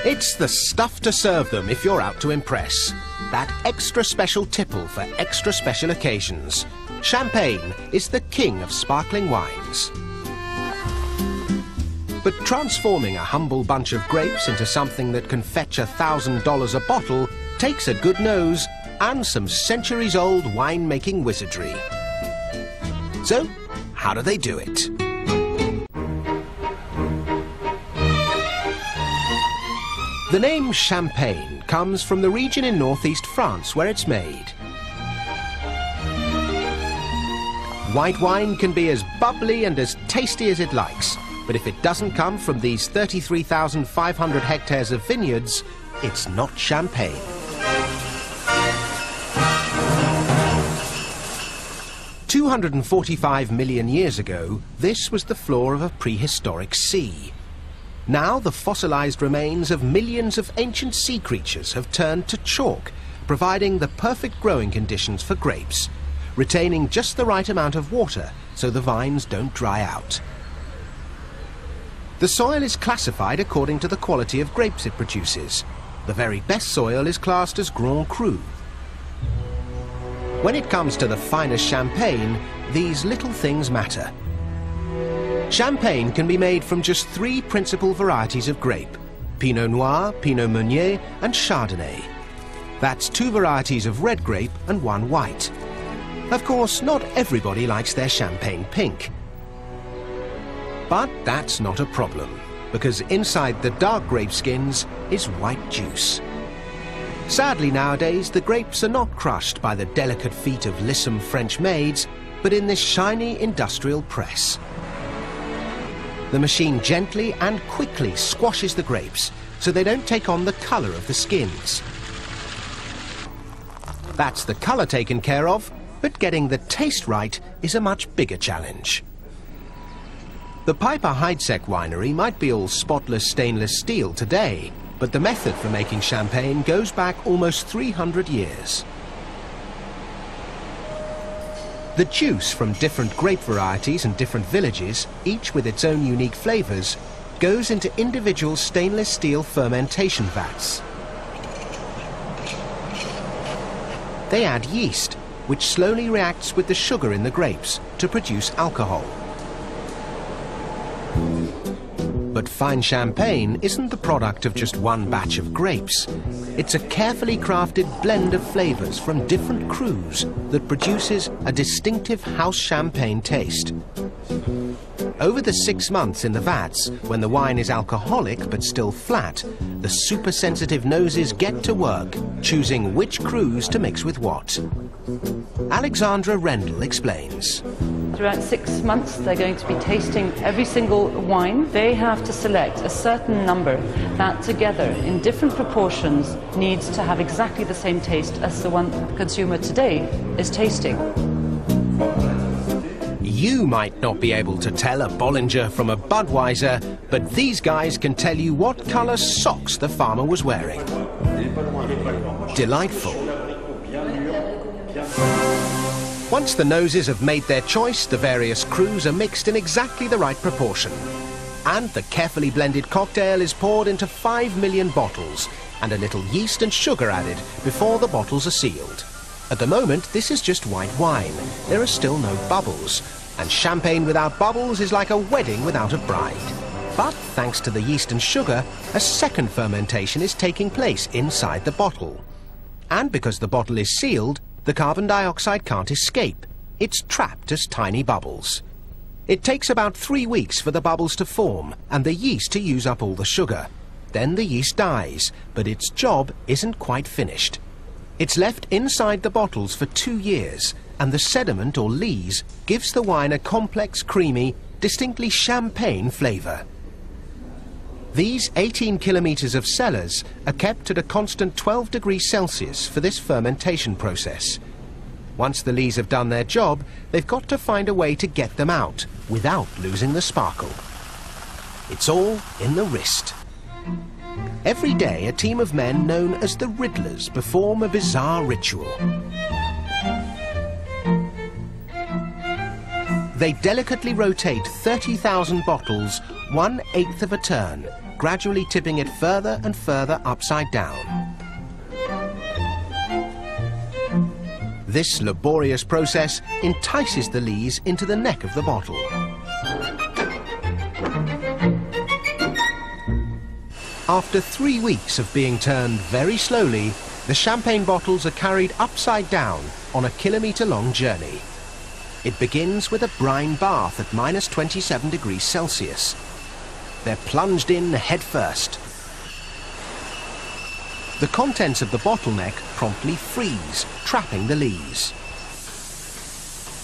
It's the stuff to serve them if you're out to impress. That extra special tipple for extra special occasions. Champagne is the king of sparkling wines. But transforming a humble bunch of grapes into something that can fetch $1,000 a bottle takes a good nose and some centuries-old wine-making wizardry. So, how do they do it? The name Champagne comes from the region in northeast France where it's made. White wine can be as bubbly and as tasty as it likes, but if it doesn't come from these 33,500 hectares of vineyards, it's not champagne. "245 million years ago, this was the floor of a prehistoric sea. Now the fossilized remains of millions of ancient sea creatures have turned to chalk, providing the perfect growing conditions for grapes, retaining just the right amount of water so the vines don't dry out. The soil is classified according to the quality of grapes it produces. The very best soil is classed as Grand Cru. When it comes to the finest champagne, these little things matter. Champagne can be made from just 3 principal varieties of grape: Pinot Noir, Pinot Meunier and Chardonnay. That's 2 varieties of red grape and 1 white. Of course, not everybody likes their champagne pink. But that's not a problem, because inside the dark grape skins is white juice. Sadly nowadays, the grapes are not crushed by the delicate feet of lissom French maids, but in this shiny industrial press. The machine gently and quickly squashes the grapes so they don't take on the colour of the skins. That's the colour taken care of, but getting the taste right is a much bigger challenge. The Piper Heidsieck winery might be all spotless stainless steel today, but the method for making champagne goes back almost 300 years. The juice from different grape varieties and different villages, each with its own unique flavours, goes into individual stainless steel fermentation vats. They add yeast, which slowly reacts with the sugar in the grapes to produce alcohol. But fine champagne isn't the product of just one batch of grapes. It's a carefully crafted blend of flavours from different crus that produces a distinctive house champagne taste. Over the 6 months in the vats, when the wine is alcoholic but still flat, the super-sensitive noses get to work, choosing which crus to mix with what. Alexandra Rendell explains. Throughout 6 months, they're going to be tasting every single wine. They have to select a certain number that together, in different proportions, needs to have exactly the same taste as the one the consumer today is tasting. You might not be able to tell a Bollinger from a Budweiser, but these guys can tell you what colour socks the farmer was wearing. Delightful. Once the noses have made their choice, the various crus are mixed in exactly the right proportion. And the carefully blended cocktail is poured into 5 million bottles, and a little yeast and sugar added before the bottles are sealed. At the moment, this is just white wine. There are still no bubbles. And champagne without bubbles is like a wedding without a bride. But thanks to the yeast and sugar, a second fermentation is taking place inside the bottle. And because the bottle is sealed, the carbon dioxide can't escape. It's trapped as tiny bubbles. It takes about 3 weeks for the bubbles to form and the yeast to use up all the sugar. Then the yeast dies, but its job isn't quite finished. It's left inside the bottles for 2 years, and the sediment or lees gives the wine a complex, creamy, distinctly champagne flavour. These 18 kilometres of cellars are kept at a constant 12 degrees Celsius for this fermentation process. Once the lees have done their job, they've got to find a way to get them out without losing the sparkle. It's all in the wrist. Every day, a team of men known as the Riddlers perform a bizarre ritual. They delicately rotate 30,000 bottles 1/8 of a turn, gradually tipping it further and further upside down. This laborious process entices the lees into the neck of the bottle. After 3 weeks of being turned very slowly, the champagne bottles are carried upside down on a kilometre-long journey. It begins with a brine bath at -27 degrees Celsius. They're plunged in head first. The contents of the bottleneck promptly freeze, trapping the lees.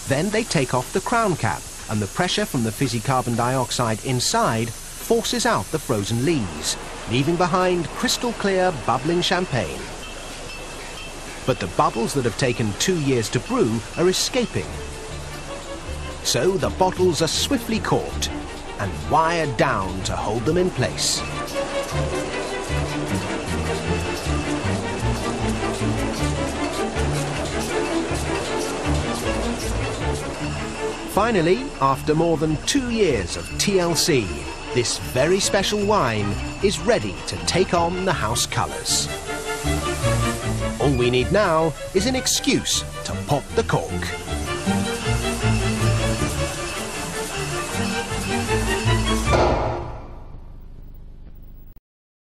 Then they take off the crown cap, and the pressure from the fizzy carbon dioxide inside forces out the frozen lees, leaving behind crystal clear, bubbling champagne. But the bubbles that have taken 2 years to brew are escaping. So the bottles are swiftly corked and wired down to hold them in place. Finally, after more than 2 years of TLC, this very special wine is ready to take on the house colours. All we need now is an excuse to pop the cork.